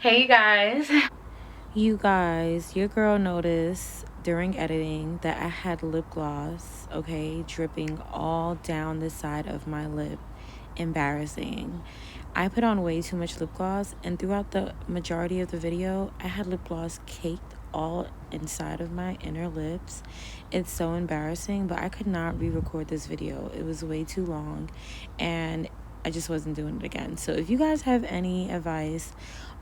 Hey guys. You guys, your girl noticed during editing that I had lip gloss, okay, dripping all down the side of my lip. Embarrassing. I put on way too much lip gloss, and throughout the majority of the video, I had lip gloss caked all inside of my inner lips. It's so embarrassing, but I could not re-record this video. It was way too long, and I just wasn't doing it again. So if you guys have any advice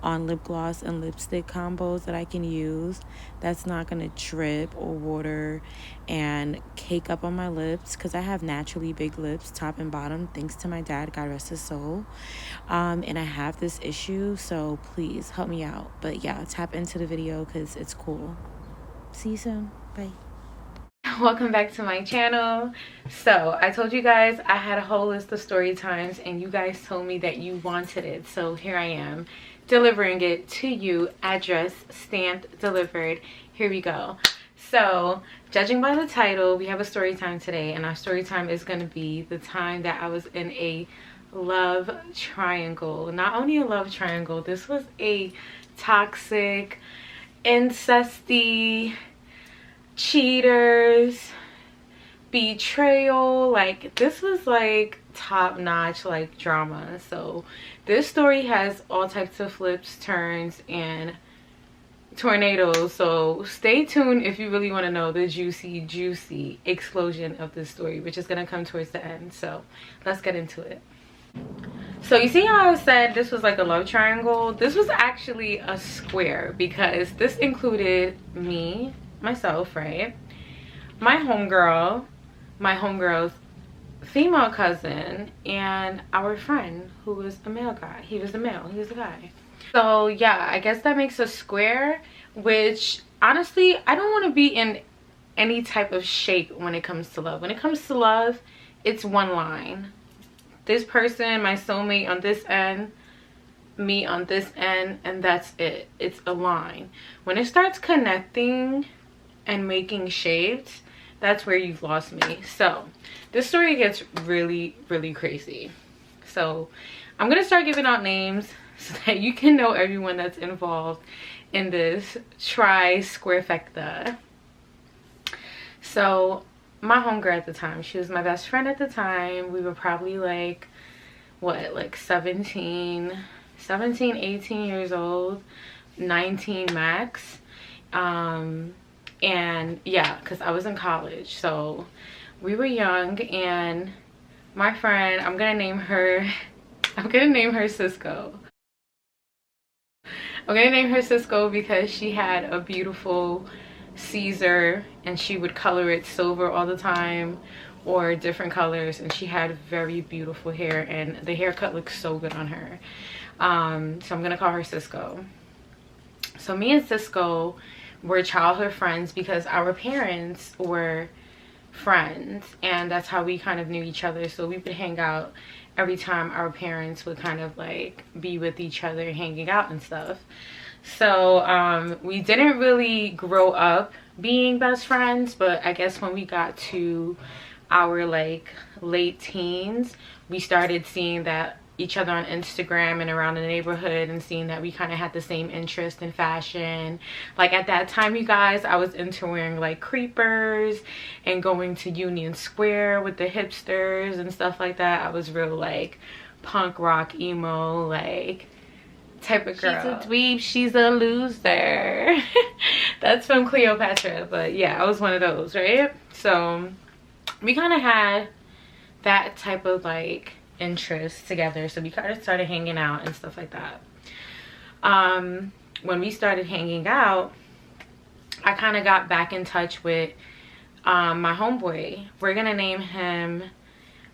on lip gloss and lipstick combos that I can use that's not gonna drip or water and cake up on my lips, because I have naturally big lips top and bottom thanks to my dad, God rest his soul, and I have this issue, so please help me out. But yeah, tap into the video because it's cool. See you soon. Bye. Welcome back to my channel. So I told you guys I had a whole list of story times and you guys told me that you wanted it, so here I am delivering it to you. Address stamped, delivered. Here we go. So judging by the title, we have a story time today, and our story time is going to be the time that I was in a love triangle. Not only a love triangle, this was a toxic, incesty, cheaters, betrayal. Like, this was like top-notch like drama. So this story has all types of flips, turns, and tornadoes, so stay tuned if you really want to know the juicy explosion of this story, which is going to come towards the end. So let's get into it. So you see how I said this was like a love triangle? This was actually a square, because this included me, myself, right, my homegirl, my homegirl's female cousin, and our friend who was a male guy. He was a male, he was a guy. So yeah, I guess that makes a square, which honestly I don't want to be in any type of shape when it comes to love. When it comes to love, it's one line. This person, my soulmate on this end, me on this end, and that's it. It's a line. When it starts connecting and making shapes, that's where you've lost me. So this story gets really crazy. So I'm gonna start giving out names so that you can know everyone that's involved in this tri-squarefecta. So my homegirl at the time, she was my best friend at the time. We were probably like, what, like 17, 18 years old, 19 max. And yeah, because I was in college, so we were young. And my friend, I'm gonna name her Cisco. I'm gonna name her Cisco because she had a beautiful Caesar and she would color it silver all the time or different colors, and she had very beautiful hair and the haircut looks so good on her. So I'm gonna call her Cisco. So me and Cisco were childhood friends because our parents were friends, and that's how we kind of knew each other. So we would hang out every time our parents would kind of like be with each other, hanging out and stuff. So we didn't really grow up being best friends, but I guess when we got to our like late teens, we started seeing that each other on Instagram and around the neighborhood, and seeing that we kind of had the same interest in fashion. Like at that time, you guys, I was into wearing like creepers and going to Union Square with the hipsters and stuff like that. I was real like punk rock emo like type of girl. She's a dweeb, she's a loser. That's from Cleopatra, but yeah, I was one of those, right? So we kind of had that type of like interest together, so we kind of started hanging out and stuff like that. When we started hanging out, I kind of got back in touch with my homeboy. We're gonna name him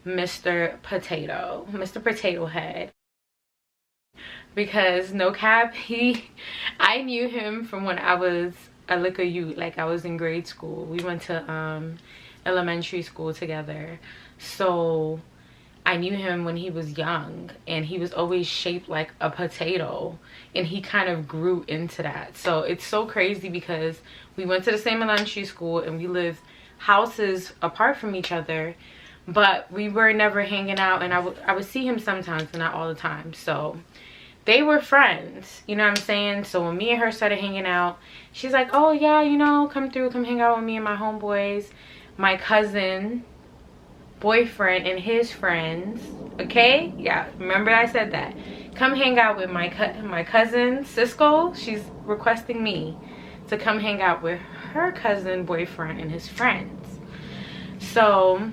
Mr. Potato Head, because no cap, I knew him from when I was a little youth. Like I was in grade school. We went to elementary school together, so I knew him when he was young, and he was always shaped like a potato, and he kind of grew into that. So it's so crazy because we went to the same elementary school and we lived houses apart from each other, but we were never hanging out, and I would see him sometimes but not all the time. So they were friends, you know what I'm saying? So when me and her started hanging out, she's like, oh yeah, you know, come through, come hang out with me and my homeboys, my cousin boyfriend and his friends. Okay, yeah, remember I said that. Come hang out with my cousin Cisco. She's requesting me to come hang out with her cousin boyfriend and his friends. So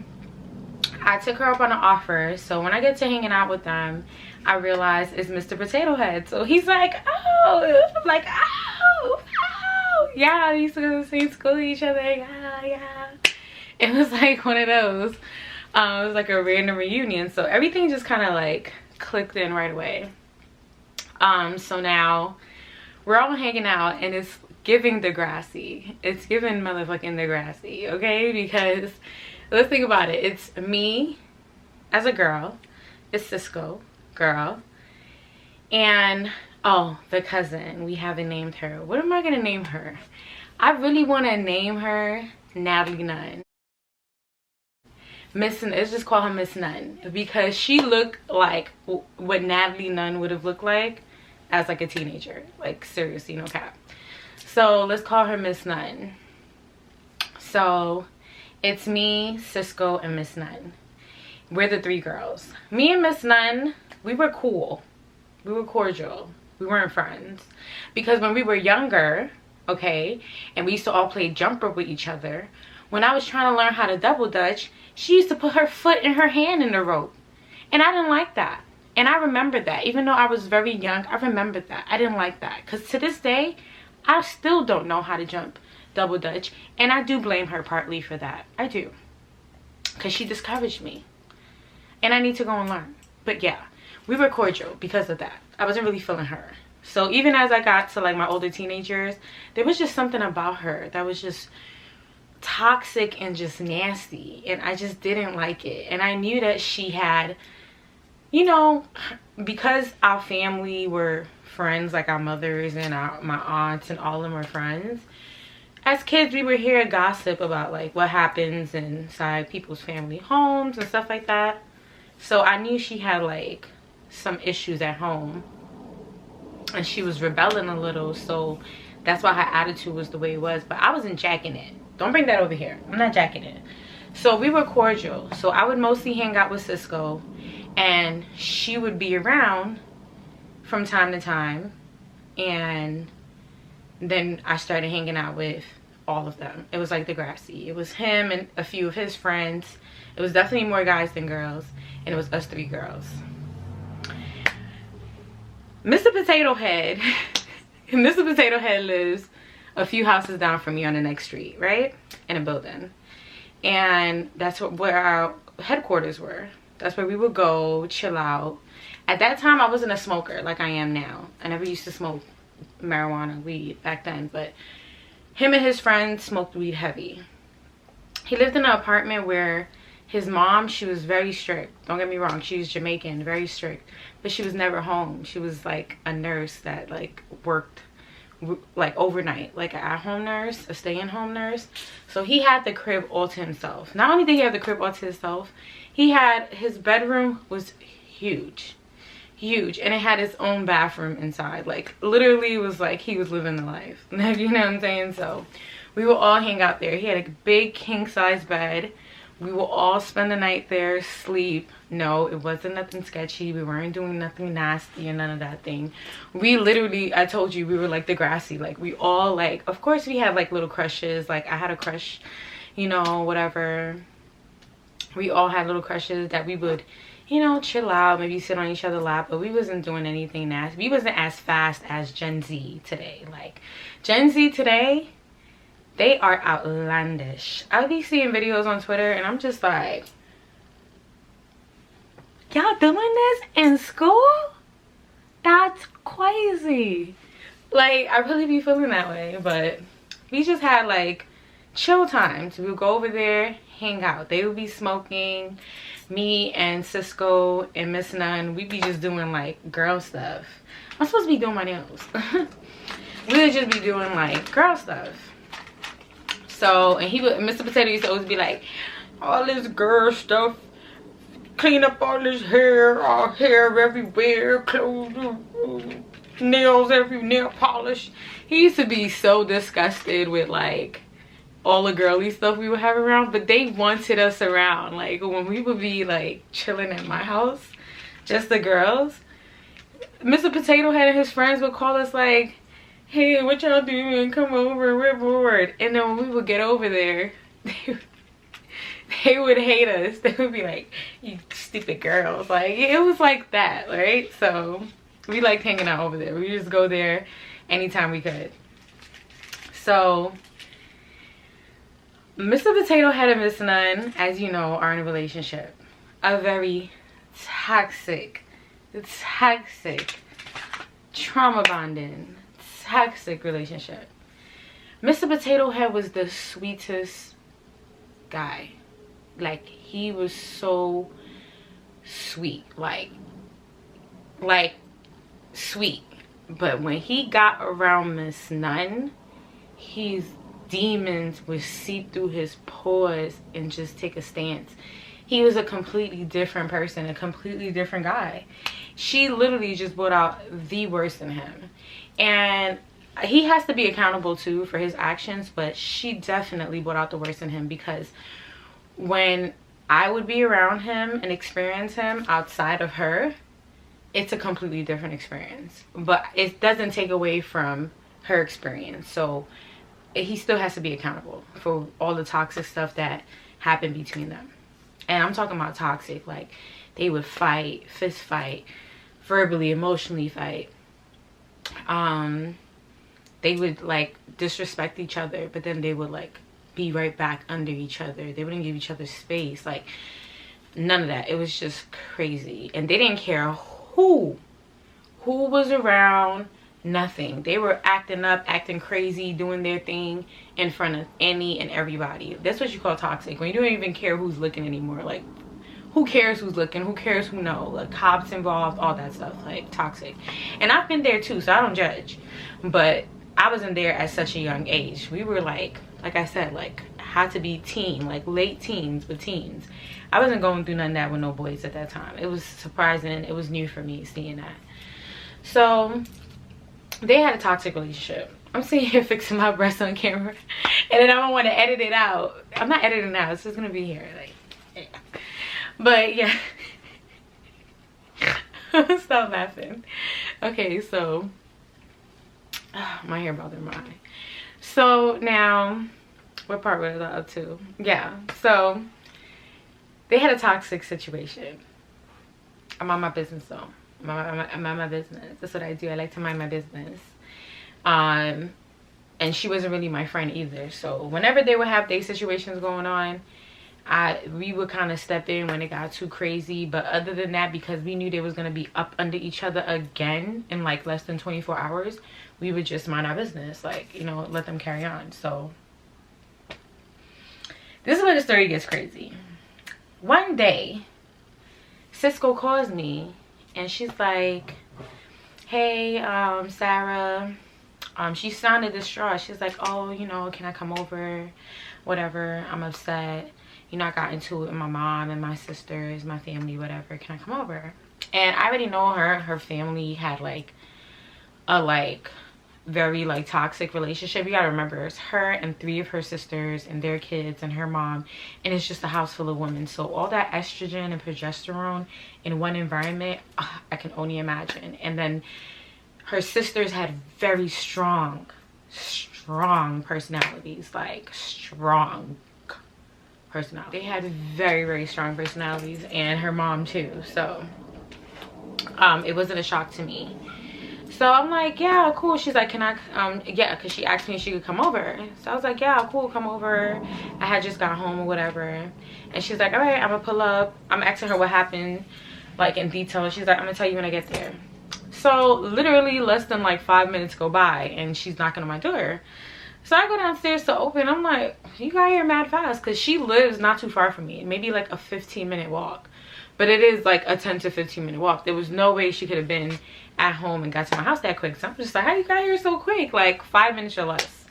I took her up on an offer. So when I get to hanging out with them, I realized it's Mr. Potato Head. So he's like, oh, I'm like, oh, oh, yeah, we used to go to the same school with each other. Yeah, yeah. It was like one of those. It was like a random reunion. So everything just kind of like clicked in right away. So now we're all hanging out and it's giving Degrassi. It's giving motherfucking Degrassi, okay? Because let's think about it. It's me as a girl. It's Cisco, girl. And, oh, the cousin. We haven't named her. What am I going to name her? I really want to name her Natalie Nunn. Let's just call her Miss Nunn. Because she looked like what Natalie Nunn would have looked like as like a teenager. Like, seriously, no cap. So, let's call her Miss Nunn. So, it's me, Cisco, and Miss Nunn. We're the three girls. Me and Miss Nunn, we were cool. We were cordial. We weren't friends. Because when we were younger, okay, and we used to all play jumper with each other, when I was trying to learn how to double dutch, she used to put her foot and her hand in the rope. And I didn't like that. And I remember that. Even though I was very young, I remembered that. I didn't like that. Because to this day, I still don't know how to jump double dutch. And I do blame her partly for that. I do. Because she discouraged me. And I need to go and learn. But yeah, we were cordial because of that. I wasn't really feeling her. So even as I got to like my older teenagers, there was just something about her that was just toxic and just nasty. And I just didn't like it. And I knew that she had, you know, because our family were friends, like our mothers and my aunts and all of them were friends. As kids, we would hear gossip about like what happens inside people's family homes and stuff like that. So I knew she had like some issues at home and she was rebelling a little. So that's why her attitude was the way it was. But I wasn't jacking it. Don't bring that over here. I'm not jacking it. So we were cordial. So I would mostly hang out with Cisco and she would be around from time to time. And then I started hanging out with all of them. It was like Degrassi. It was him and a few of his friends. It was definitely more guys than girls. And it was us three girls. Mr. Potato Head. Mr. Potato Head lives a few houses down from me on the next street, right? In a building. And that's where our headquarters were. That's where we would go, chill out. At that time, I wasn't a smoker like I am now. I never used to smoke marijuana, weed back then. But him and his friends smoked weed heavy. He lived in an apartment where his mom, she was very strict. Don't get me wrong, she was Jamaican, very strict. But she was never home. She was like a nurse that like worked like overnight, like an at-home nurse, a stay-in-home nurse. So he had the crib all to himself. Not only did he have the crib all to himself, his bedroom was huge, and it had its own bathroom inside. Like literally, it was like he was living the life. You know what I'm saying? So we would all hang out there. He had a big king-size bed. We will all spend the night there, sleep. No, it wasn't nothing sketchy. We weren't doing nothing nasty or none of that thing. We literally, I told you, we were like Degrassi. Like, we all, like, of course we had, like, little crushes. Like, I had a crush, you know, whatever. We all had little crushes that we would, you know, chill out, maybe sit on each other's lap. But we wasn't doing anything nasty. We wasn't as fast as Gen Z today. Like, Gen Z today, they are outlandish. I be seeing videos on Twitter and I'm just like, y'all doing this in school? That's crazy. Like, I really be feeling that way. But we just had like chill times. We would go over there, hang out. They would be smoking. Me and Cisco and Miss Nunn, we'd be just doing like girl stuff. I'm supposed to be doing my nails. We would just be doing like girl stuff. So, and Mr. Potato used to always be like, all this girl stuff, clean up all this hair, everywhere, clothes, nails every nail polish. He used to be so disgusted with like all the girly stuff we would have around, but they wanted us around. Like when we would be like chilling at my house, just the girls, Mr. Potato Head and his friends would call us like, hey, what y'all doing? Come over, we're bored. And then when we would get over there, they would hate us. They would be like, you stupid girls. Like, it was like that, right? So we liked hanging out over there. We just go there anytime we could. So Mr. Potato Head and Miss Nun, as you know, are in a relationship. A very toxic, trauma bonding, toxic relationship. Mr. Potato Head was the sweetest guy. Like, he was so sweet, like sweet. But when he got around Miss Nun, his demons would seep through his pores and just take a stance. He was a completely different person, a completely different guy. She literally just brought out the worst in him. And he has to be accountable too for his actions, but she definitely brought out the worst in him, because when I would be around him and experience him outside of her, it's a completely different experience. But it doesn't take away from her experience. So he still has to be accountable for all the toxic stuff that happened between them. And I'm talking about toxic, like they would fight, fist fight, verbally, emotionally fight. They would like disrespect each other, but then they would like be right back under each other. They wouldn't give each other space. Like, none of that. It was just crazy. And they didn't care who was around. Nothing. They were acting up, acting crazy, doing their thing in front of any and everybody. That's what you call toxic, when you don't even care who's looking anymore. Like, who cares who's looking? Who cares who know? Like, cops involved, all that stuff. Like, toxic. And I've been there too, so I don't judge. But I wasn't there at such a young age. We were like I said, like, had to be teen, like late teens with teens. I wasn't going through none of that with no boys at that time. It was surprising. It was new for me seeing that. So they had a toxic relationship. I'm sitting here fixing my breasts on camera, and then I don't want to edit it out. I'm not editing it out. It's just gonna be here, like, yeah. But yeah. Stop laughing. Okay, so my hair bothered my eye. So now, what part was I up to? Yeah, so they had a toxic situation. I'm on my business though. I'm on my business. That's what I do. I like to mind my business. And she wasn't really my friend either. So whenever they would have their situations going on, we would kind of step in when it got too crazy. But other than that, because we knew they was going to be up under each other again in like less than 24 hours, we would just mind our business, like, you know, let them carry on. So this is where the story gets crazy. One day, Cisco calls me and she's like, hey, Sarah, she sounded distraught. She's like, oh, you know, can I come over? Whatever, I'm upset. You know, I got into it with my mom and my sisters, my family, whatever. Can I come over? And I already know her family had like a very like toxic relationship. You gotta remember, it's her and 3 of her sisters and their kids and her mom, and it's just a house full of women. So all that estrogen and progesterone in one environment, I can only imagine. And then her sisters had very strong personalities, like strong personality. They had very strong personalities, and her mom too. So it wasn't a shock to me. So I'm like, yeah, cool. She's like, can I yeah, because she asked me if she could come over. So I was like, yeah, cool, come over. I had just got home or whatever. And she's like, all right, I'm gonna pull up. I'm asking her what happened, like, in detail. She's like, I'm gonna tell you when I get there. So literally less than like 5 minutes go by and she's knocking on my door. So I go downstairs to open. I'm like, you got here mad fast, because she lives not too far from me, maybe like a 15-minute walk. But it is like a 10 to 15-minute walk. There was no way she could have been at home and got to my house that quick. So I'm just like, how you got here so quick? Like 5 minutes or less.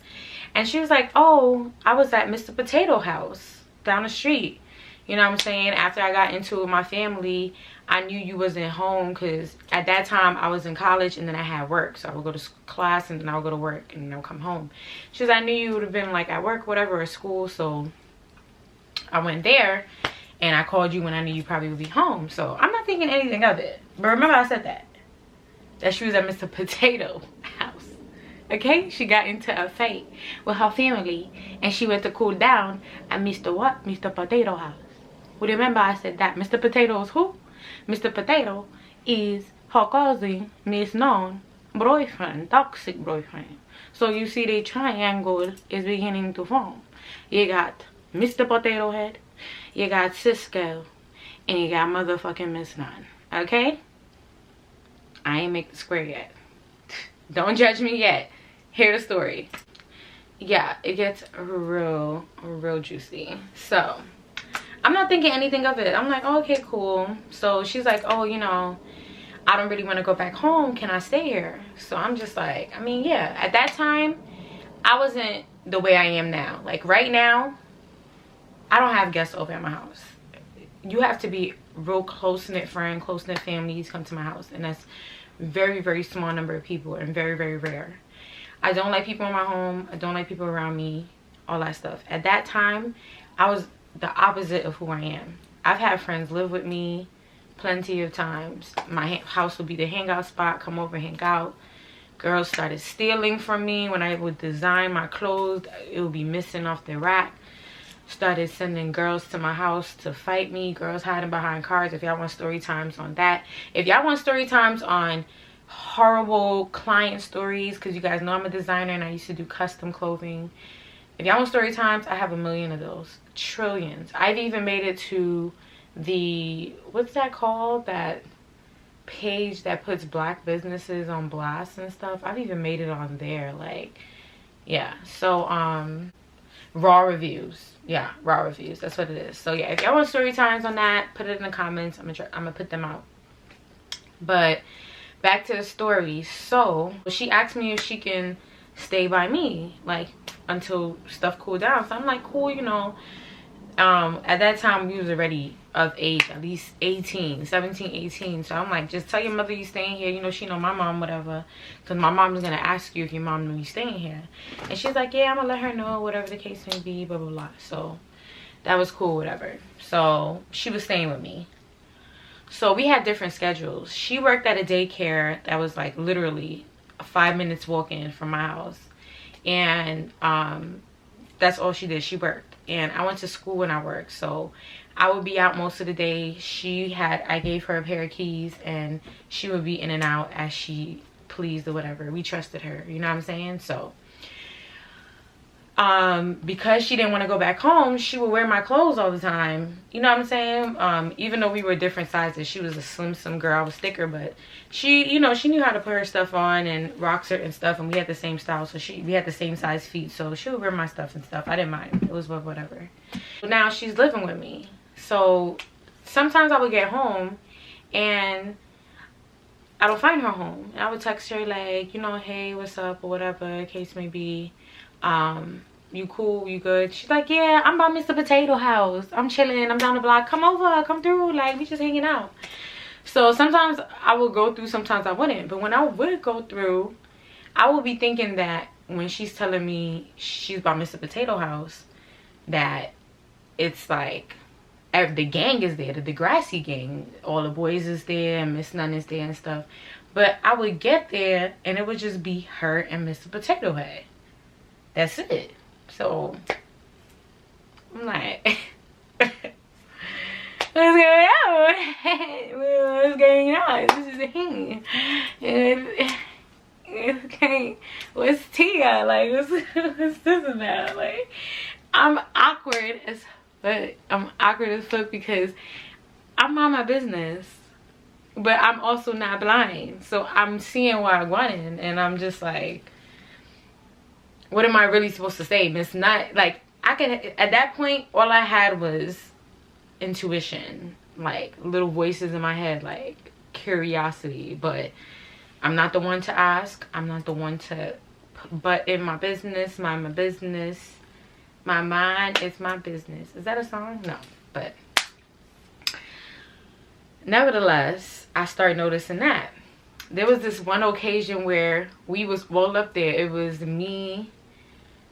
And she was like, oh, I was at Mr. Potato House down the street. You know what I'm saying? After I got into it with my family, I knew you wasn't home because at that time I was in college and then I had work. So I would go to class and then I would go to work and then I would come home. She was, I knew you would have been like at work, whatever, or school. So I went there and I called you when I knew you probably would be home. So I'm not thinking anything of it. But remember I said that she was at Mr. Potato house. Okay, she got into a fight with her family and she went to cool down at Mr. what? Mr. Potato house. Well, remember I said that. Mr. Potato is who? Mr. Potato is her cousin, Miss Non boyfriend, toxic boyfriend. So you see the triangle is beginning to form. You got Mr. Potato Head, you got Cisco, and you got motherfucking Miss Non. Okay? I ain't make the square yet. Don't judge me yet. Hear the story. Yeah, it gets real juicy. So I'm not thinking anything of it. I'm like, oh, okay, cool. So she's like, oh, you know, I don't really want to go back home. Can I stay here? So I'm just like, I mean, yeah. At that time, I wasn't the way I am now. Like right now, I don't have guests over at my house. You have to be real close-knit friend, close-knit family to come to my house. And that's very small number of people and very rare. I don't like people in my home. I don't like people around me. All that stuff. At that time, I was the opposite of who I am. I've had friends live with me plenty of times. My house would be the hangout spot. Come over, hang out. Girls started stealing from me when I would design my clothes. It would be missing off the rack. Started sending girls to my house to fight me. Girls hiding behind cars. If y'all want story times on that. If y'all want story times on horrible client stories, because you guys know I'm a designer and I used to do custom clothing. If y'all want story times, I have a million of those. Trillions. I've even made it to the, what's that called? That page that puts black businesses on blast and stuff. I've even made it on there. Like, yeah. So, raw reviews. Yeah, raw reviews. That's what it is. So, yeah, if y'all want story times on that, put it in the comments. I'm gonna put them out. But back to the story. So, she asked me if she can stay by me, like, until stuff cooled down. So I'm like, cool, you know. At that time we was already of age, at least 18, 17, 18. So I'm like, just tell your mother you staying here. You know, she know my mom, whatever, because my mom's gonna ask you if your mom know you staying here. And she's like, yeah, I'm gonna let her know, whatever the case may be, blah blah blah. So that was cool, whatever. So she was staying with me. So we had different schedules. She worked at a daycare that was like literally 5 minutes walking from my house. And that's all she did. She worked. And I went to school when I worked. So I would be out most of the day. I gave her a pair of keys and she would be in and out as she pleased or whatever. We trusted her. You know what I'm saying? So because she didn't want to go back home, she would wear my clothes all the time. You know what I'm saying? Even though we were different sizes, she was a slim girl. I was thicker, but she, you know, she knew how to put her stuff on and rock certain stuff, and we had the same style, so we had the same size feet, so she would wear my stuff and stuff. I didn't mind. It was whatever. Now she's living with me, so sometimes I would get home and I don't find her home, and I would text her like, you know, hey, what's up, or whatever case may be. You cool, you good? She's like, yeah, I'm by Mr. Potato house, I'm chilling, I'm down the block, come over, come through, like, we just hanging out. So sometimes I would go through, sometimes I wouldn't. But when I would go through, I would be thinking that when she's telling me she's by Mr. Potato house, that it's like the gang is there, the Degrassi gang, all the boys is there and Miss Nunn is there and stuff. But I would get there and it would just be her and Mr. Potato Head. That's it. So I'm like, what's going on? What's going on? This is a thing. Okay, what's Tia? Like, what's this about? Like, I'm awkward as fuck. I'm awkward as fuck because I'm on my business, but I'm also not blind. So I'm seeing where I'm going, and I'm just like, what am I really supposed to say? Miss Not, like, I can, at that point, all I had was intuition, like little voices in my head, like curiosity. But I'm not the one to ask. I'm not the one to butt in my business, mind my business. My mind is my business. Is that a song? No, but nevertheless, I started noticing that. There was this one occasion where we was all up there. It was me,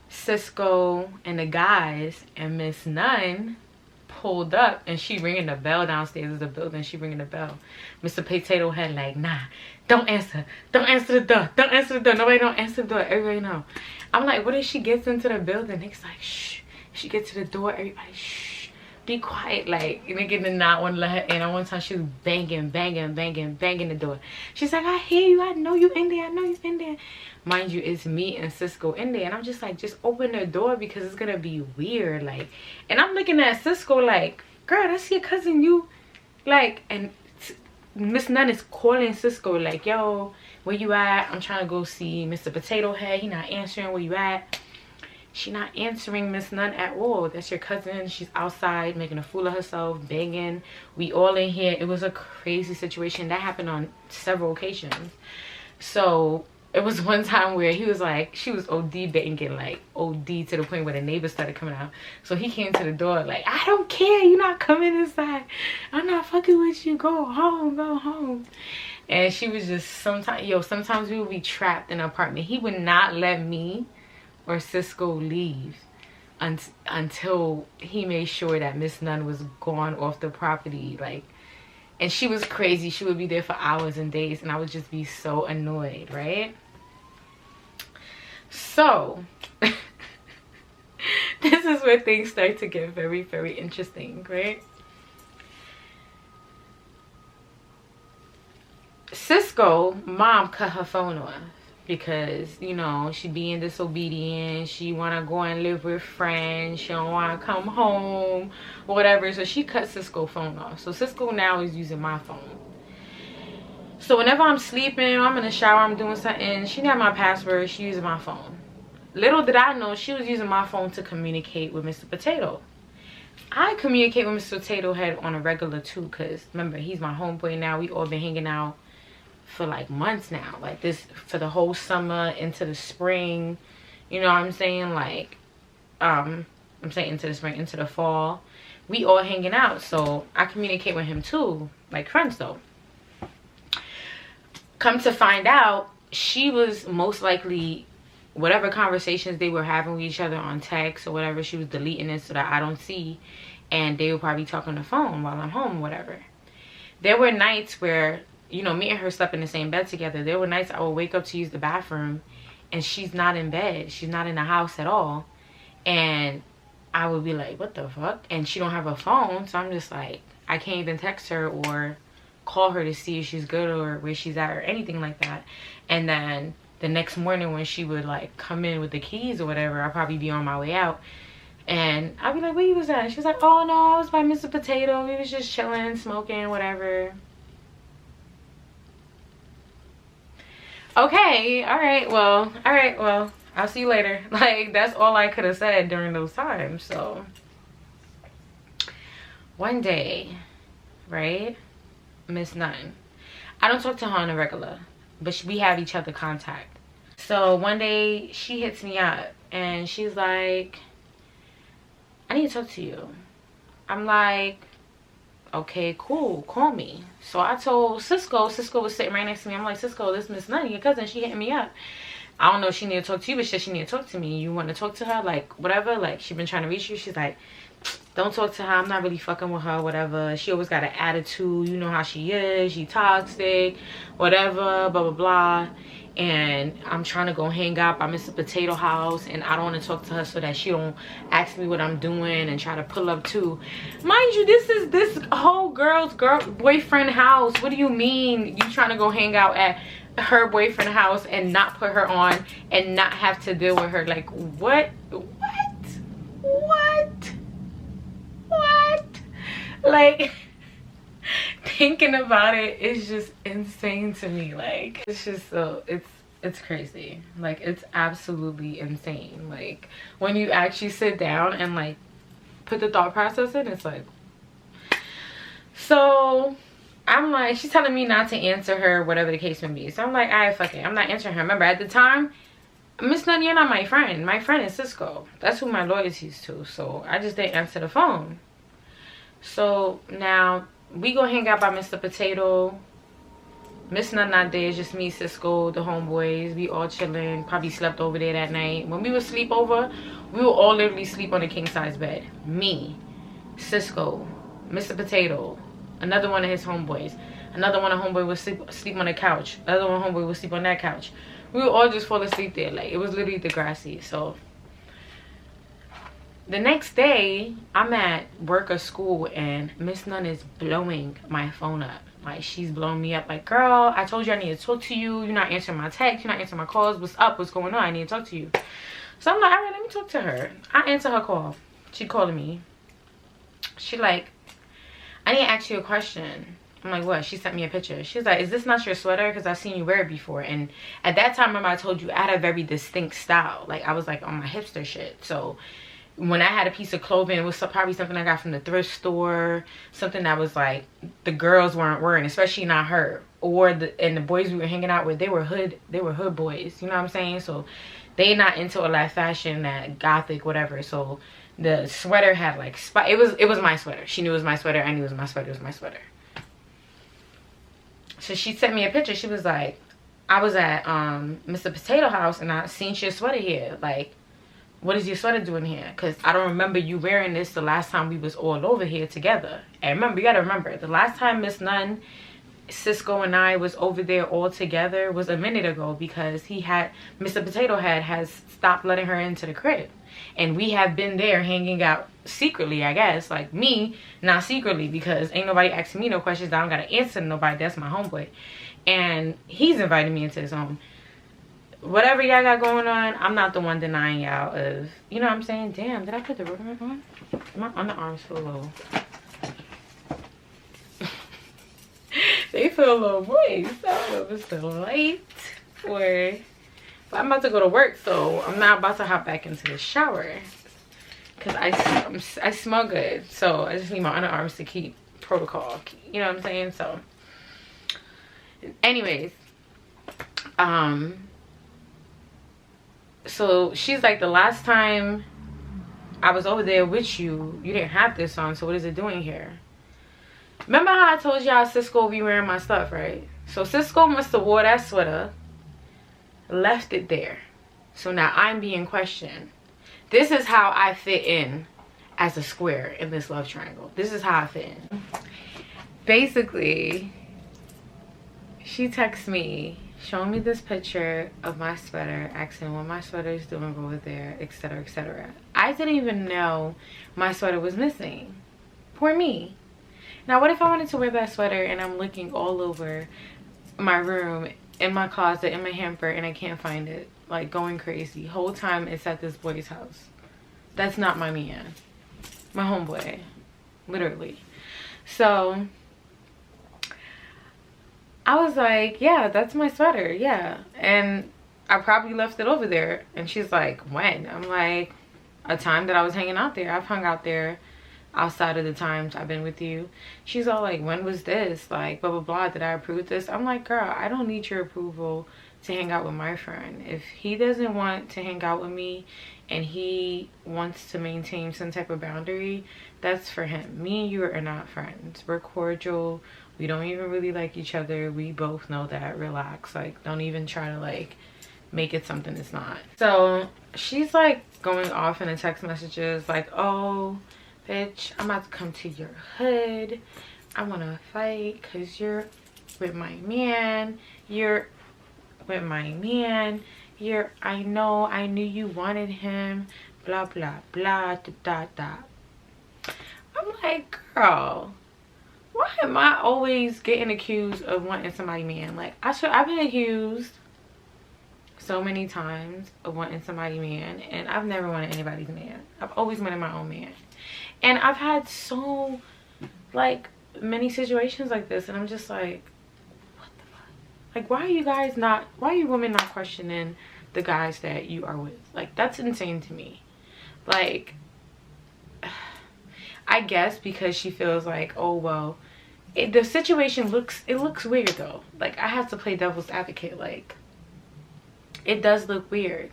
Cisco, and the guys, and Miss Nunn pulled up, and she ringing the bell downstairs of the building. She ringing the bell. Mr. Potato Head like, nah, don't answer the door, don't answer the door, nobody don't answer the door, everybody know. I'm like, what if she gets into the building? Niggas like, shh. She gets to the door, everybody shh, be quiet. Like, nigga did not want to let her in. And one time she was banging the door. She's like, I hear you, I know you in there, I know you in there. Mind you, it's me and Cisco in there, and I'm just like, just open the door because it's gonna be weird. Like, and I'm looking at Cisco like, girl, that's your cousin, you like. And Miss Nunn is calling Cisco like, yo, where you at? I'm trying to go see Mr. Potato Head. He not answering. Where you at? She not answering Miss Nunn at all. That's your cousin. She's outside making a fool of herself, begging. We all in here. It was a crazy situation that happened on several occasions. So it was one time where he was like, she was OD banging, like OD to the point where the neighbors started coming out. So he came to the door like, I don't care, you're not coming inside, I'm not fucking with you, go home. And she was just, sometimes we would be trapped in an apartment. He would not let me or Cisco leave until he made sure that Miss Nunn was gone off the property. Like, and she was crazy. She would be there for hours and days, and I would just be so annoyed, right? So this is where things start to get very, very interesting, right? Cisco mom cut her phone off because, you know, she being disobedient. She want to go and live with friends. She don't want to come home, whatever. So she cut Cisco's phone off. So Cisco now is using my phone. So whenever I'm sleeping, I'm in the shower, I'm doing something, she got my password, she using my phone. Little did I know she was using my phone to communicate with Mr. Potato. I communicate with Mr. Potato Head on a regular too, because remember, he's my homeboy now. We all been hanging out for like months now, like this, for the whole summer into the spring, you know what I'm saying? Like, I'm saying into the spring, into the fall, we all hanging out. So I communicate with him too, like friends though. Come to find out, she was most likely, whatever conversations they were having with each other on text or whatever, she was deleting it so that I don't see, and they would probably talk on the phone while I'm home, whatever. There were nights where, you know, me and her slept in the same bed together. There were nights I would wake up to use the bathroom and she's not in bed. She's not in the house at all. And I would be like, what the fuck? And she don't have a phone. So I'm just like, I can't even text her or call her to see if she's good or where she's at or anything like that. And then the next morning when she would like come in with the keys or whatever, I'd probably be on my way out. And I'd be like, where you was at? She was like, oh no, I was by Mr. Potato. We was just chilling, smoking, whatever. Okay, all right, well, I'll see you later. Like, that's all I could have said during those times. So one day, right, Miss Nunn, I don't talk to her on a regular, but we have each other contact. So one day she hits me up and she's like, I need to talk to you. I'm like, okay, cool, call me. So I told Cisco was sitting right next to me. I'm like, Cisco, this Miss Nunn, your cousin, she hitting me up. I don't know if she need to talk to you, but she need to talk to me. You want to talk to her? Like, whatever. Like, she been trying to reach you. She's like, don't talk to her. I'm not really fucking with her, whatever. She always got an attitude. You know how she is. She toxic, whatever, blah, blah, blah. And I'm trying to go hang out by Mr. Potato House, and I don't want to talk to her so that she don't ask me what I'm doing and try to pull up too. Mind you, this is this whole boyfriend house. What do you mean you trying to go hang out at her boyfriend house and not put her on and not have to deal with her? Like, what? Like, thinking about it is just insane to me. Like, it's just so, it's crazy. Like, it's absolutely insane. Like, when you actually sit down and like put the thought process in, it's like, so I'm like, she's telling me not to answer her, whatever the case may be. So I'm like, alright, fuck it, I'm not answering her. Remember, at the time, Miss Nunn, you're not my friend. My friend is Cisco. That's who my loyalty is to. So I just didn't answer the phone. So now we go hang out by Mr. Potato. Miss Nut not there, it's just me, Cisco, the homeboys. We all chilling. Probably slept over there that night. When we would sleep over, we would all literally sleep on a king size bed. Me, Cisco, Mr. Potato, another one of his homeboys. Another one of homeboy would sleep on the couch. Another one homeboy would sleep on that couch. We would all just fall asleep there. Like, it was literally Degrassi. So the next day, I'm at work or school, and Miss Nun is blowing my phone up. Like, she's blowing me up like, girl, I told you I need to talk to you. You're not answering my text. You're not answering my calls. What's up? What's going on? I need to talk to you. So I'm like, all right, let me talk to her. I answer her call. She calling me. She like, I need to ask you a question. I'm like, what? She sent me a picture. She's like, is this not your sweater? Because I've seen you wear it before. And at that time, remember I told you I had a very distinct style. Like, I was like on my hipster shit. So when I had a piece of clothing, it was probably something I got from the thrift store, something that was like the girls weren't wearing, especially not her, or the boys we were hanging out with, they were hood boys, you know what I'm saying? So they not into a lot of fashion, that gothic whatever. So the sweater had like it was my sweater. She knew it was my sweater. I knew it was my sweater. It was my sweater. So she sent me a picture. She was like, I was at Mr. Potato House and I seen your sweater here. Like, what is your sweater doing here? Because I don't remember you wearing this the last time we was all over here together. And remember, you gotta remember, the last time Miss Nun, Cisco, and I was over there all together was a minute ago, because Mr. Potato Head has stopped letting her into the crib. And we have been there hanging out secretly, I guess. Like, me, not secretly, because ain't nobody asking me no questions. I don't gotta answer to nobody. That's my homeboy. And he's inviting me into his home. Whatever y'all got going on, I'm not the one denying y'all of, you know what I'm saying? Damn, did I put the rubber on? My underarms feel a little they feel a little moist. I don't know if it's the light or, but I'm about to go to work, so I'm not about to hop back into the shower because I smell good. So I just need my underarms to keep protocol, you know what I'm saying? So anyways, so she's like, the last time I was over there with you, you didn't have this on, so what is it doing here? Remember how I told y'all Cisco be wearing my stuff, right? So Cisco must have wore that sweater, left it there. So now I'm being questioned. This is how I fit in as a square in this love triangle. This is how I fit in. Basically, she texts me, showing me this picture of my sweater, asking what my sweater is doing over there, etc, etc. I didn't even know my sweater was missing. Poor me. Now what if I wanted to wear that sweater and I'm looking all over my room, in my closet, in my hamper, and I can't find it, like going crazy. Whole time it's at this boy's house. That's not my man. My homeboy. Literally. So I was like, yeah, that's my sweater, yeah. And I probably left it over there. And she's like, when? I'm like, a time that I was hanging out there. I've hung out there outside of the times I've been with you. She's all like, when was this? Like, blah, blah, blah. Did I approve this? I'm like, girl, I don't need your approval to hang out with my friend. If he doesn't want to hang out with me and he wants to maintain some type of boundary, that's for him. Me and you are not friends. We're cordial. We don't even really like each other. We both know that. Relax. Like, don't even try to like make it something it's not. So she's like going off in the text messages like, oh bitch, I'm about to come to your hood. I want to fight because you're with my man. You're with my man. I knew you wanted him. Blah, blah, blah, da, da, da. I'm like, girl, why am I always getting accused of wanting somebody man? Like, I've been accused so many times of wanting somebody man, and I've never wanted anybody's man. I've always wanted my own man. And I've had so like many situations like this, and I'm just like, what the fuck? Like, why are you women not questioning the guys that you are with? Like, that's insane to me. Like, I guess because she feels like, oh well, the situation looks weird though. Like, I have to play devil's advocate. Like, it does look weird.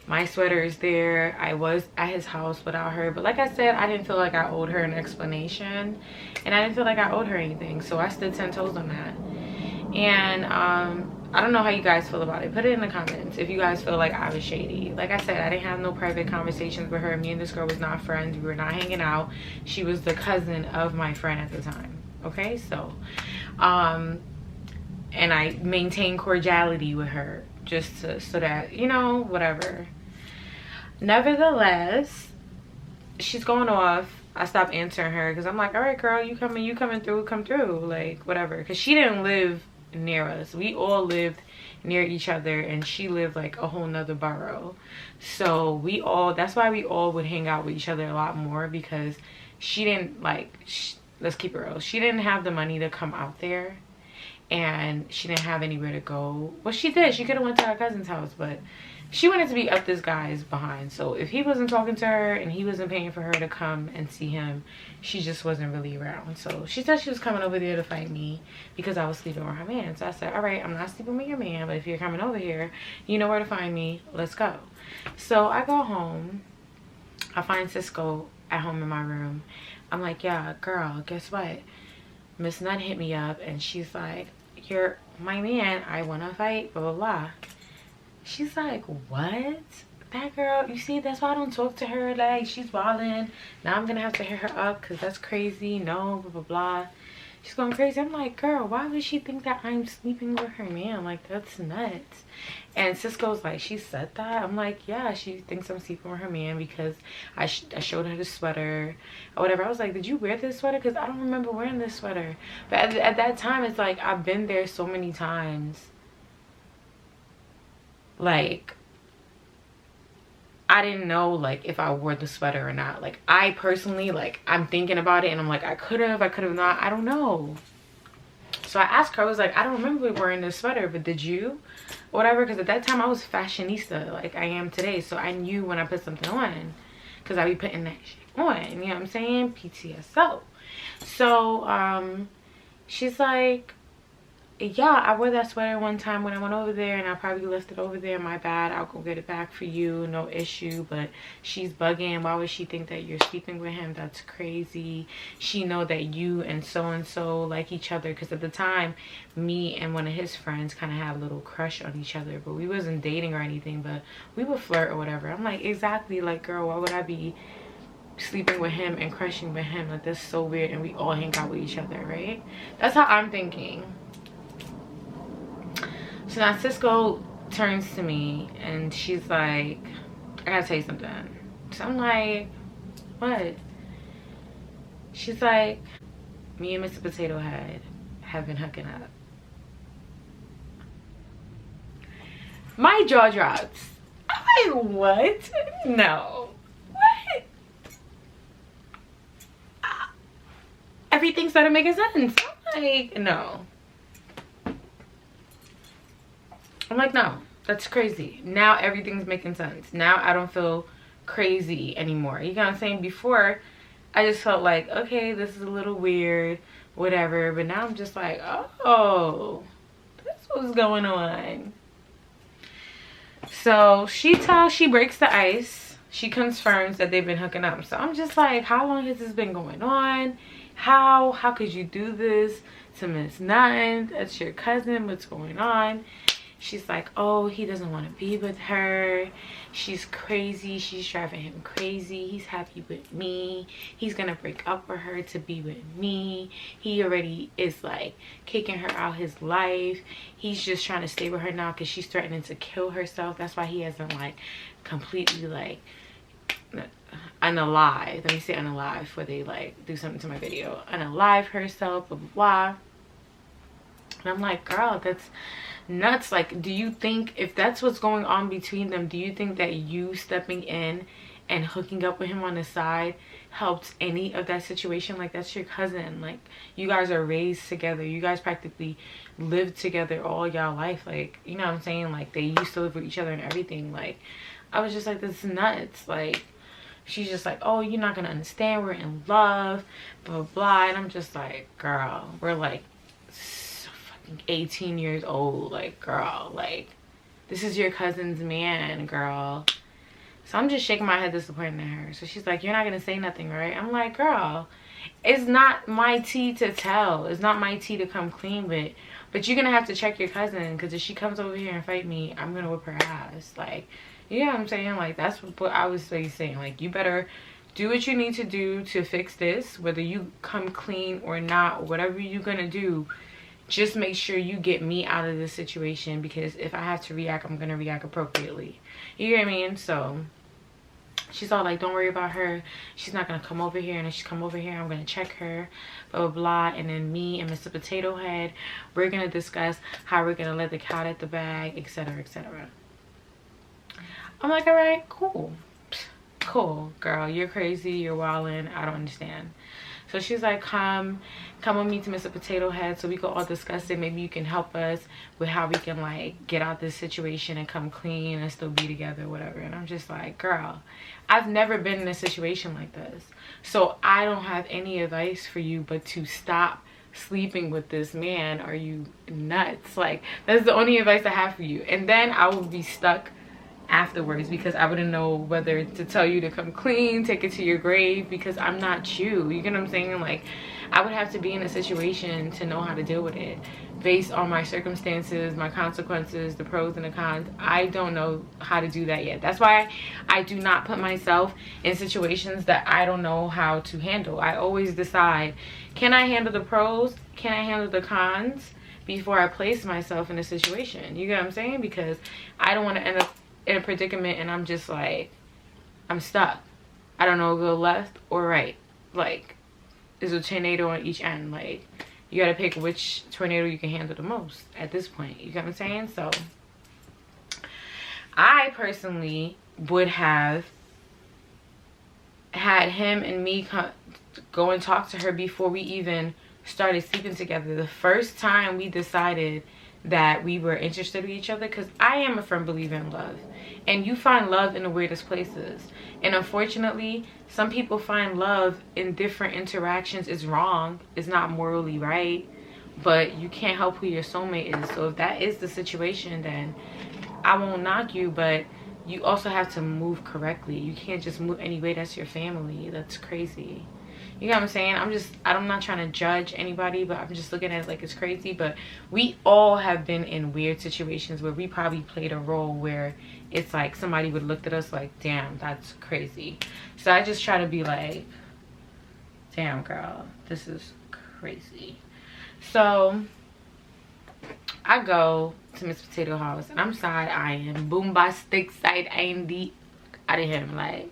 My sweater is there. I was at his house without her, but like I said, I didn't feel like I owed her an explanation, and I didn't feel like I owed her anything, so I stood 10 toes on that. And I don't know how you guys feel about it. Put it in the comments if you guys feel like I was shady. Like I said, I didn't have no private conversations with her. Me and this girl was not friends. We were not hanging out. She was the cousin of my friend at the time. Okay, so and I maintained cordiality with her just so that, you know, whatever. Nevertheless, she's going off. I stopped answering her because I'm like, all right, girl, you coming through, come through, like whatever. Because she didn't live near us. We all lived near each other, and she lived like a whole nother borough. So that's why we all would hang out with each other a lot more, because she didn't let's keep it real, she didn't have the money to come out there, and she didn't have anywhere to go. Well, she did. She could have went to her cousin's house, but she wanted to be up this guy's behind. So if he wasn't talking to her and he wasn't paying for her to come and see him, she just wasn't really around. So she said she was coming over there to fight me because I was sleeping with her man. So I said, all right, I'm not sleeping with your man, but if you're coming over here, you know where to find me. Let's go. So I go home. I find Cisco at home in my room. I'm like, yeah, girl, guess what? Miss Nunn hit me up, and she's like, you're my man. I want to fight, blah, blah, blah. She's like, what? That girl, you see, that's why I don't talk to her. Like, she's wilding. Now I'm gonna have to hit her up because that's crazy. No, blah, blah, blah. She's going crazy. I'm like, girl, why would she think that I'm sleeping with her man? Like, that's nuts. And Cisco's like, she said that? I'm like, yeah, she thinks I'm sleeping with her man because I showed her the sweater or whatever. I was like, did you wear this sweater? Because I don't remember wearing this sweater. But at that time, it's like, I've been there so many times. Like, I didn't know like if I wore the sweater or not. Like, I personally, like, I'm thinking about it and I'm like, I could have not, I don't know. So I asked her, I was like, I don't remember wearing this sweater, but did you? Whatever, because at that time I was fashionista like I am today. So I knew when I put something on, because I be putting that shit on, you know what I'm saying? PTSO. So she's like, yeah, I wore that sweater one time when I went over there, and I probably left it over there. My bad. I'll go get it back for you. No issue. But she's bugging. Why would she think that you're sleeping with him? That's crazy. She know that you and so like each other, because at the time, me and one of his friends kind of had a little crush on each other, but we wasn't dating or anything, but we would flirt or whatever. I'm like, exactly. Like, girl, why would I be sleeping with him and crushing with him? Like, that's so weird, and we all hang out with each other, right? That's how I'm thinking. So now Cisco turns to me and she's like, I gotta tell you something. So I'm like, what? She's like, me and Mr. Potato Head have been hooking up. My jaw drops. I'm like, what? No. What? Everything started making sense. I'm like, no. I'm like, no, that's crazy. Now everything's making sense. Now I don't feel crazy anymore. You know what I'm saying? Before, I just felt like, okay, this is a little weird, whatever. But now I'm just like, oh, that's what's going on. So she breaks the ice. She confirms that they've been hooking up. So I'm just like, how long has this been going on? How could you do this to Miss Nunn? That's your cousin. What's going on? She's like, oh, he doesn't want to be with her. She's crazy. She's driving him crazy. He's happy with me. He's going to break up with her to be with me. He already is like kicking her out his life. He's just trying to stay with her now because she's threatening to kill herself. That's why he hasn't like completely like unalive. Let me say unalive before they like do something to my video. Unalive herself, blah, blah, blah. And I'm like, girl, that's nuts. Like, do you think if that's what's going on between them, do you think that you stepping in and hooking up with him on the side helped any of that situation? Like, that's your cousin. Like, you guys are raised together. You guys practically lived together all y'all life. Like, you know what I'm saying? Like, they used to live with each other and everything. Like, I was just like, this is nuts. Like, she's just like, oh, you're not gonna understand, we're in love, blah, blah, blah. And I'm just like, girl, we're like 18 years old. Like, girl, like, this is your cousin's man, girl. So I'm just shaking my head disappointed in her. So she's like, you're not gonna say nothing, right? I'm like, girl, it's not my tea to tell. It's not my tea to come clean with. But you're gonna have to check your cousin, because if she comes over here and fight me, I'm gonna whip her ass. Like, you know what I'm saying? Like, that's what I was saying. Like, you better do what you need to do to fix this, whether you come clean or not, or whatever you're gonna do. Just make sure you get me out of this situation, because if I have to react, I'm gonna react appropriately. You get what I mean? So she's all like, don't worry about her, she's not gonna come over here, and if she come over here, I'm gonna check her, blah blah blah. And then me and Mr. Potato Head, we're gonna discuss how we're gonna let the cat at the bag, etc, etc. I'm like, all right, cool, cool, girl, you're crazy, you're wildin', I don't understand. So she's like, come with me to Mr. Potato Head so we can all discuss it. Maybe you can help us with how we can, like, get out this situation and come clean and still be together, whatever. And I'm just like, girl, I've never been in a situation like this. So I don't have any advice for you but to stop sleeping with this man. Are you nuts? Like, that's the only advice I have for you. And then I will be stuck afterwards, because I wouldn't know whether to tell you to come clean, take it to your grave, because I'm not you get what I'm saying? Like, I would have to be in a situation to know how to deal with it based on my circumstances, my consequences, the pros and the cons. I don't know how to do that yet. That's why I do not put myself in situations that I don't know how to handle. I always decide, can I handle the pros, can I handle the cons, before I place myself in a situation. You get what I'm saying? Because I don't want to end up in a predicament and I'm just like, I'm stuck. I don't know, go left or right. Like, there's a tornado on each end. Like, you gotta pick which tornado you can handle the most at this point. You get what I'm saying? So I personally would have had him and me go and talk to her before we even started sleeping together. The first time we decided that we were interested in each other, because I am a firm believer in love, and you find love in the weirdest places. And unfortunately, some people find love in different interactions. It's wrong, it's not morally right, but you can't help who your soulmate is. So if that is the situation, then I won't knock you, but you also have to move correctly. You can't just move anyway. That's your family. That's crazy. You know what I'm saying? I'm not trying to judge anybody, but I'm just looking at it like it's crazy. But we all have been in weird situations where we probably played a role where it's like somebody would look at us like, damn, that's crazy. So I just try to be like, damn, girl, this is crazy. So I go to Miss Potato House and I'm side-eyeing, bombastic side-eyeing the out of him, like,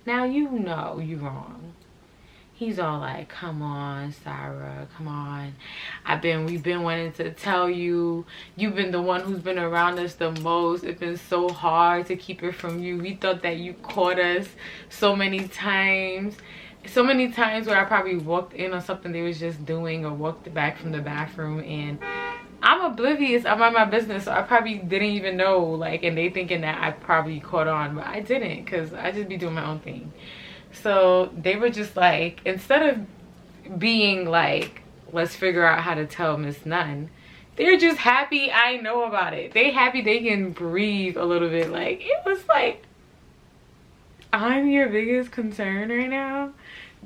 now you know you wrong. He's all like, come on, Sarah, come on. We've been wanting to tell you. You've been the one who's been around us the most. It's been so hard to keep it from you. We thought that you caught us so many times. So many times where I probably walked in on something they was just doing, or walked back from the bathroom, and I'm oblivious. I'm on my business, so I probably didn't even know, like, and they thinking that I probably caught on, but I didn't, because I just be doing my own thing. So they were just like, instead of being like, let's figure out how to tell Miss Nunn, they're just happy I know about it. They happy they can breathe a little bit. Like, it was like, I'm your biggest concern right now.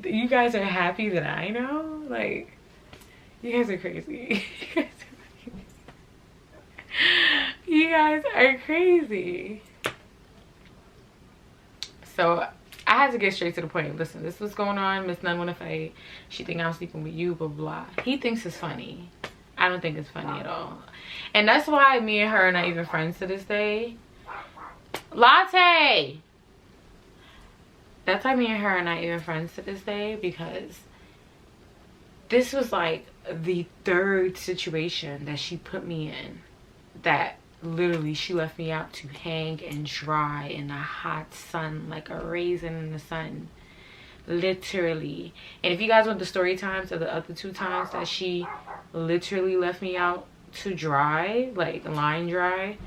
You guys are happy that I know? Like, you guys are crazy. You guys are crazy. So I had to get straight to the point. Listen, this is what's going on. Miss Nunn wanna fight. She think I'm sleeping with you, blah blah. He thinks it's funny. I don't think it's funny at all. And that's why me and her are not even friends to this day. Latte! That's why me and her are not even friends to this day, because this was like the third situation that she put me in, that literally she left me out to hang and dry in the hot sun like a raisin in the sun, literally. And if you guys want the story times of the other two times that she literally left me out to dry, like line dry,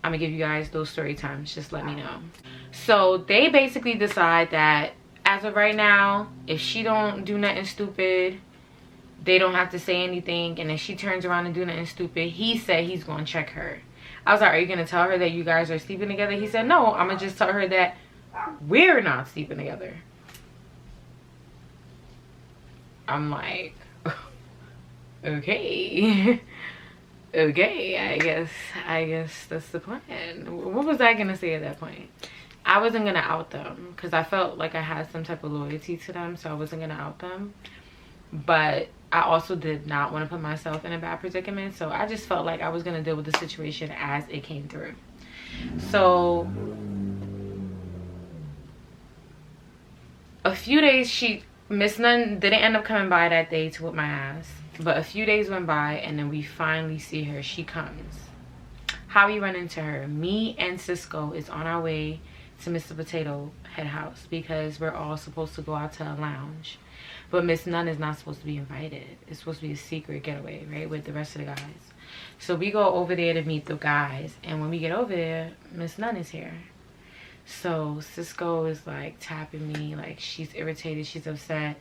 I'm gonna give you guys those story times. Just let me know. So they basically decide that as of right now, if she don't do nothing stupid, they don't have to say anything. And if she turns around and do nothing stupid, he said he's gonna check her. I was like, are you gonna tell her that you guys are sleeping together? He said, no, I'm gonna just tell her that we're not sleeping together. I'm like, okay. Okay, I guess that's the plan. What was I gonna say at that point? I wasn't gonna out them because I felt like I had some type of loyalty to them, so I wasn't gonna out them. But I also did not want to put myself in a bad predicament, so I just felt like I was gonna deal with the situation as it came through. So a few days, Miss Nunn didn't end up coming by that day to whip my ass, but a few days went by and then we finally see her. She comes. How we run into her? Me and Cisco is on our way to Mr. Potato Head house because we're all supposed to go out to a lounge, but Miss Nunn is not supposed to be invited. It's supposed to be a secret getaway, right, with the rest of the guys. So we go over there to meet the guys, and when we get over there, Miss Nunn is here. So Cisco is like tapping me, like she's irritated, she's upset.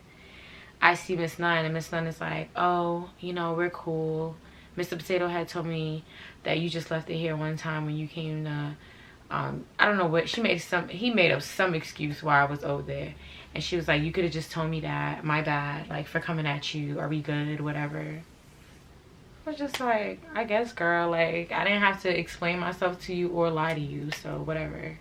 I see Miss Nunn, and Miss Nunn is like, oh, you know, we're cool. Mr. Potato Head told me that you just left it here one time when you came to, I don't know what, he made up some excuse why I was over there. And she was like, you could have just told me that, my bad, like for coming at you, are we good, whatever. I was just like, I guess, girl, like I didn't have to explain myself to you or lie to you, so whatever.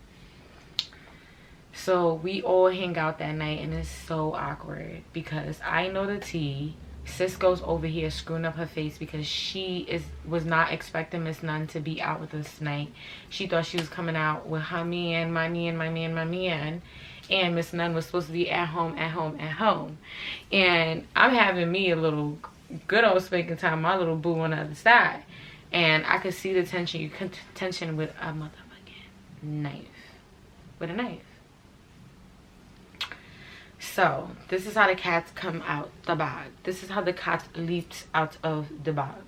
So we all hang out that night, and it's so awkward because I know the tea. Cisco's over here screwing up her face because she was not expecting Miss Nunn to be out with us tonight. She thought she was coming out with her man, my man, and Miss Nunn was supposed to be at home. And I'm having me a little good old spanking time, my little boo on the other side, and I could see the tension with a motherfucking knife, with a knife. So this is how the cats come out the bag. This is how the cat leaps out of the bag.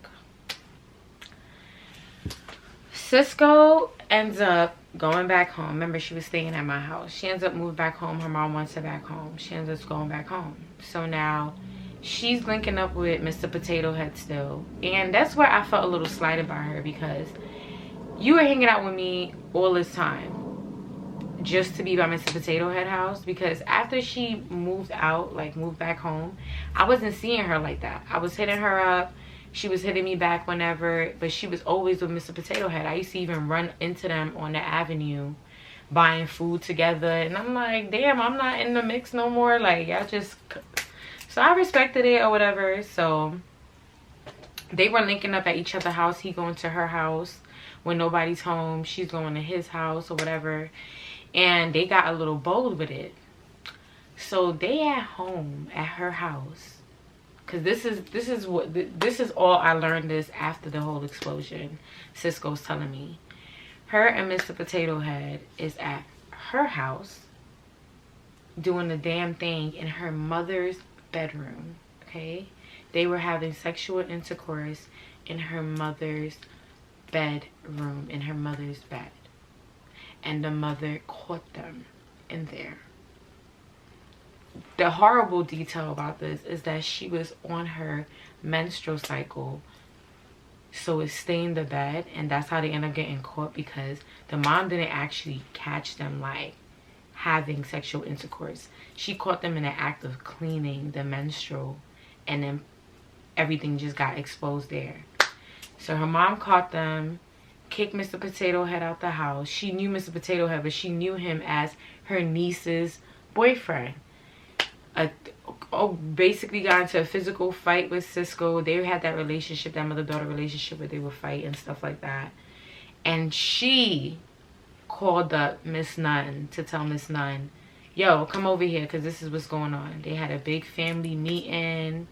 Cisco ends up going back home. Remember, she was staying at my house. She ends up moving back home. Her mom wants her back home. She ends up going back home. So now she's linking up with Mr. Potato Head still. And that's where I felt a little slighted by her, because you were hanging out with me all this time just to be by Mr. Potato Head house, because after she moved out, like moved back home, I wasn't seeing her like that. I was hitting her up, she was hitting me back whenever, but she was always with Mr. Potato Head. I used to even run into them on the avenue buying food together, and I'm like, damn, I'm not in the mix no more, like y'all just. So I respected it or whatever. So they were linking up at each other's house. He going to her house when nobody's home, she's going to his house or whatever. And they got a little bold with it. So they at home at her house, because this is all I learned this after the whole explosion. Cisco's telling me her and Mr. Potato Head is at her house doing the damn thing in her mother's bedroom. Okay, they were having sexual intercourse in her mother's bedroom, in her mother's bed. And the mother caught them in there. The horrible detail about this is that she was on her menstrual cycle, so it stained the bed, and that's how they end up getting caught, because the mom didn't actually catch them like having sexual intercourse. She caught them in the act of cleaning the menstrual, and then everything just got exposed there. So her mom caught them, kicked Mr. Potato Head out the house. She knew Mr. Potato Head, but she knew him as her niece's boyfriend. Basically got into a physical fight with Cisco. They had that relationship, that mother-daughter relationship, where they would fight and stuff like that. And she called up Miss Nunn to tell Miss Nunn, yo, come over here, because this is what's going on. They had a big family meeting.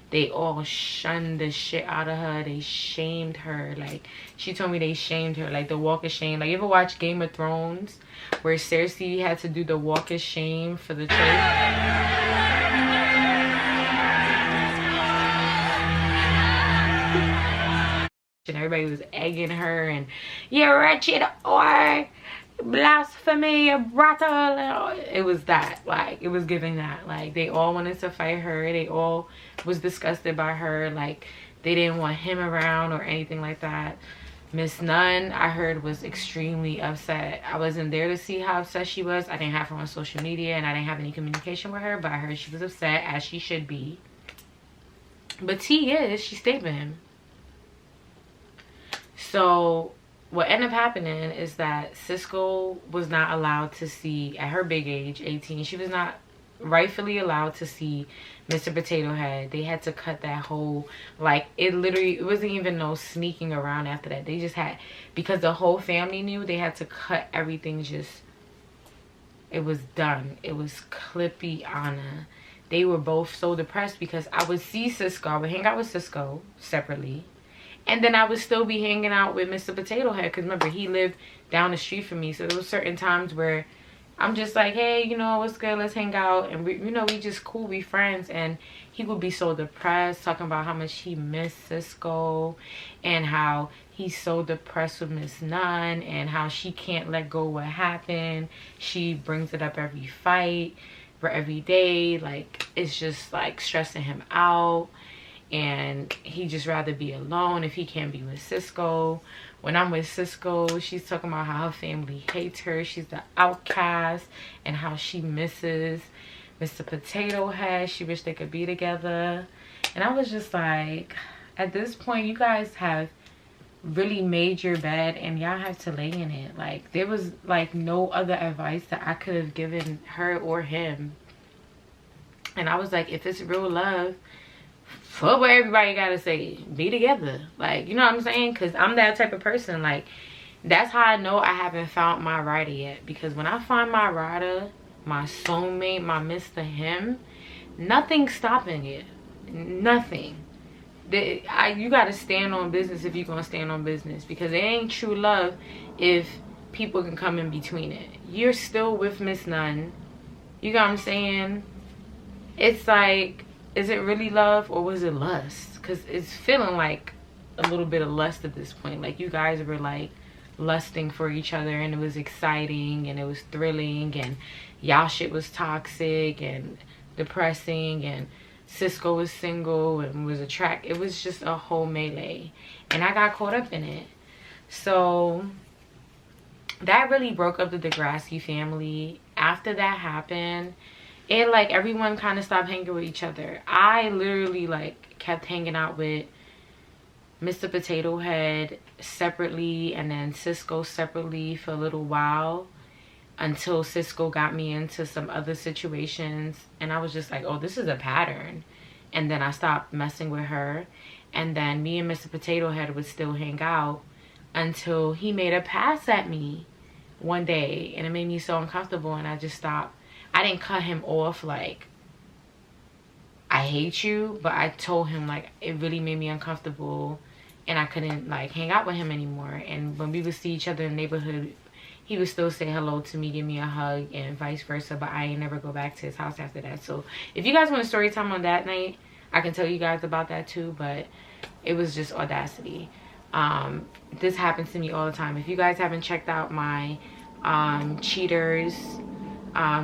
They all shunned the shit out of her. They shamed her. Like, she told me they shamed her. Like, the walk of shame. Like, you ever watch Game of Thrones, where Cersei had to do the walk of shame for the church? And everybody was egging her, and you're wretched or blasphemy, brattle. It was that, like, it was giving that. Like, they all wanted to fight her. They all was disgusted by her. Like, they didn't want him around or anything like that. Miss Nunn, I heard, was extremely upset. I wasn't there to see how upset she was. I didn't have her on social media and I didn't have any communication with her, but I heard she was upset, as she should be. But she stayed with him. So what ended up happening is that Cisco was not allowed to see, at her big age, 18, she was not rightfully allowed to see Mr. Potato Head. They had to cut that whole, like, it wasn't even no sneaking around after that. They just had, because the whole family knew, they had to cut everything. Just, it was done. It was clippy Anna. They were both so depressed because I would see Cisco, I would hang out with Cisco separately, and then I would still be hanging out with Mr. Potato Head, because remember, he lived down the street from me. So there was certain times where I'm just like, hey, you know, what's good? Let's hang out. And we, you know, we just cool, we friends. And he would be so depressed, talking about how much he missed Cisco and how he's so depressed with Miss Nunn and how she can't let go what happened. She brings it up every fight, for every day. Like, it's just like stressing him out. And he just rather be alone if he can't be with Cisco. When I'm with Cisco, she's talking about how her family hates her. She's the outcast and how she misses Mr. Potato Head. She wish they could be together. And I was just like, at this point, you guys have really made your bed and y'all have to lay in it. Like, there was like no other advice that I could have given her or him. And I was like, if it's real love, fuck what everybody gotta say, be together. Like, you know what I'm saying? Because I'm that type of person. Like, that's how I know I haven't found my rider yet. Because when I find my rider, my soulmate, my Mr. Him, nothing's stopping it. Nothing. You gotta stand on business if you're gonna stand on business. Because it ain't true love if people can come in between it. You're still with Miss Nunn. You got what I'm saying? It's like, is it really love or was it lust? Because it's feeling like a little bit of lust at this point. Like, you guys were like lusting for each other and it was exciting and it was thrilling and y'all shit was toxic and depressing, and Cisco was single and was it was just a whole melee, and I got caught up in it. So that really broke up the Degrassi family. After that happened, it like everyone kind of stopped hanging with each other. I literally like kept hanging out with Mr. Potato Head separately and then Cisco separately for a little while, until Cisco got me into some other situations and I was just like, oh, this is a pattern. And then I stopped messing with her, and then me and Mr. Potato Head would still hang out until he made a pass at me one day, and it made me so uncomfortable, and I just stopped. I didn't cut him off like, I hate you, but I told him like it really made me uncomfortable and I couldn't like hang out with him anymore. And when we would see each other in the neighborhood, he would still say hello to me, give me a hug, and vice versa, but I ain't never go back to his house after that. So if you guys want a story time on that night, I can tell you guys about that too, but it was just audacity. This happens to me all the time. If you guys haven't checked out my cheaters,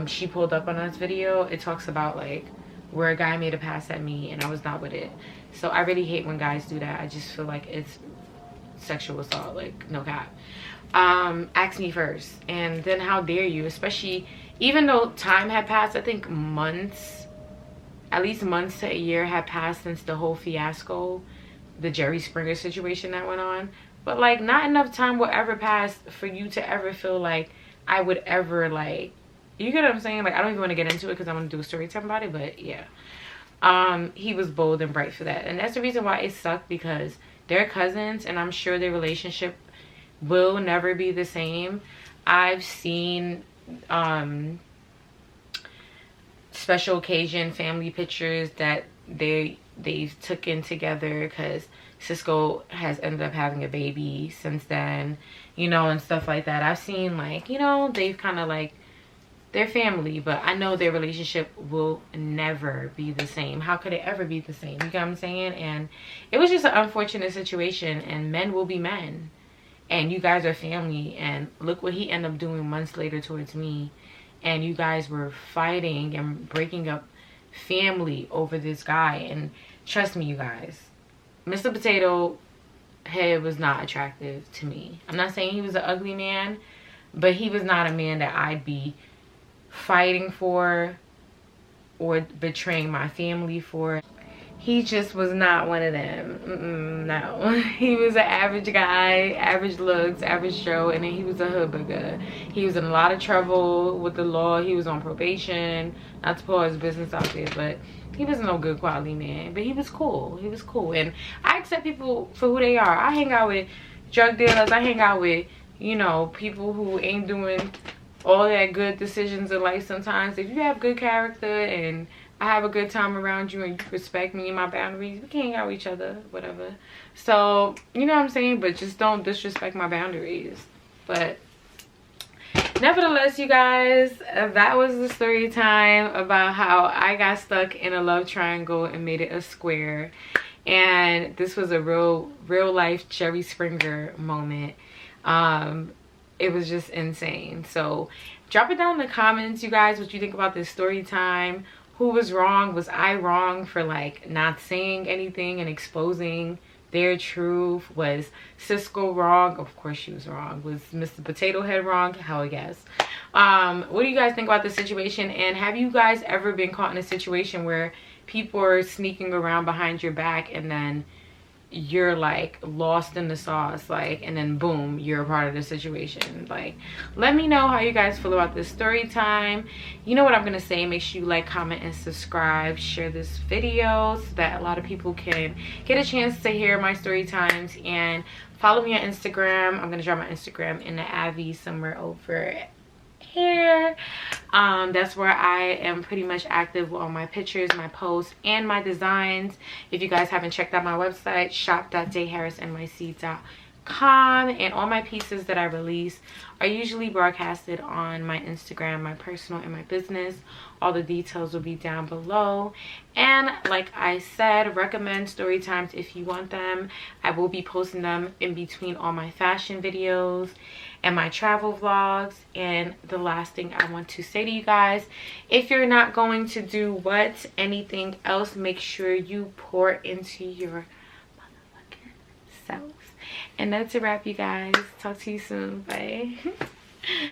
she pulled up on us video, it talks about like where a guy made a pass at me and I was not with it. So I really hate when guys do that. I just feel like it's sexual assault, like no cap. Ask me first, and then how dare you, especially even though time had passed. I think months, at least months to a year had passed since the whole fiasco, the Jerry Springer situation that went on. But like, not enough time will ever pass for you to ever feel like I would ever like, you get what I'm saying? Like, I don't even want to get into it because I'm going to do a story time about it, but yeah. He was bold and bright for that. And that's the reason why it sucked, because they're cousins and I'm sure their relationship will never be the same. I've seen special occasion family pictures that they've taken together, because Cisco has ended up having a baby since then, you know, and stuff like that. I've seen like, you know, they've kind of like, they're family, but I know their relationship will never be the same. How could it ever be the same? You get what I'm saying? And it was just an unfortunate situation, and men will be men, and you guys are family. And look what he ended up doing months later towards me, and you guys were fighting and breaking up family over this guy. And trust me, you guys, Mr. Potato he was not attractive to me. I'm not saying he was an ugly man, but he was not a man that I'd be fighting for or betraying my family for. He just was not one of them. No. He was an average guy, average looks, average Joe, and then he was a hood bugger. He was in a lot of trouble with the law. He was on probation. Not to pull his business out there, but he was no good quality man. But he was cool. He was cool. And I accept people for who they are. I hang out with drug dealers. I hang out with, you know, people who ain't doing all that good decisions in life sometimes. If you have good character and I have a good time around you and you respect me and my boundaries, we can hang out with each other, whatever. So, you know what I'm saying? But just don't disrespect my boundaries. But nevertheless, you guys, that was the story time about how I got stuck in a love triangle and made it a square. And this was a real life Jerry Springer moment. It was just insane. So drop it down in the comments, you guys, what you think about this story time. Who was wrong? Was I wrong for like not saying anything and exposing their truth? Was Cisco wrong? Of course she was wrong. Was Mr. Potato Head wrong? Hell yes. What do you guys think about this situation? And have you guys ever been caught in a situation where people are sneaking around behind your back and then you're like lost in the sauce, like, and then boom, you're a part of the situation? Like, let me know how you guys feel about this story time. You know what I'm gonna say, make sure you like, comment, and subscribe. Share this video so that a lot of people can get a chance to hear my story times. And follow me on Instagram. I'm gonna drop my Instagram in the Avi somewhere over here. That's where I am pretty much active on my pictures, my posts, and my designs. If you guys haven't checked out my website, shop.jharasnyc.com, and all my pieces that I release are usually broadcasted on my Instagram, my personal and my business. All the details will be down below. And like I said, recommend story times if you want them. I will be posting them in between all my fashion videos and my travel vlogs. And the last thing I want to say to you guys, if you're not going to do anything else, make sure you pour into your motherfucking self. And that's a wrap, you guys. Talk to you soon. Bye.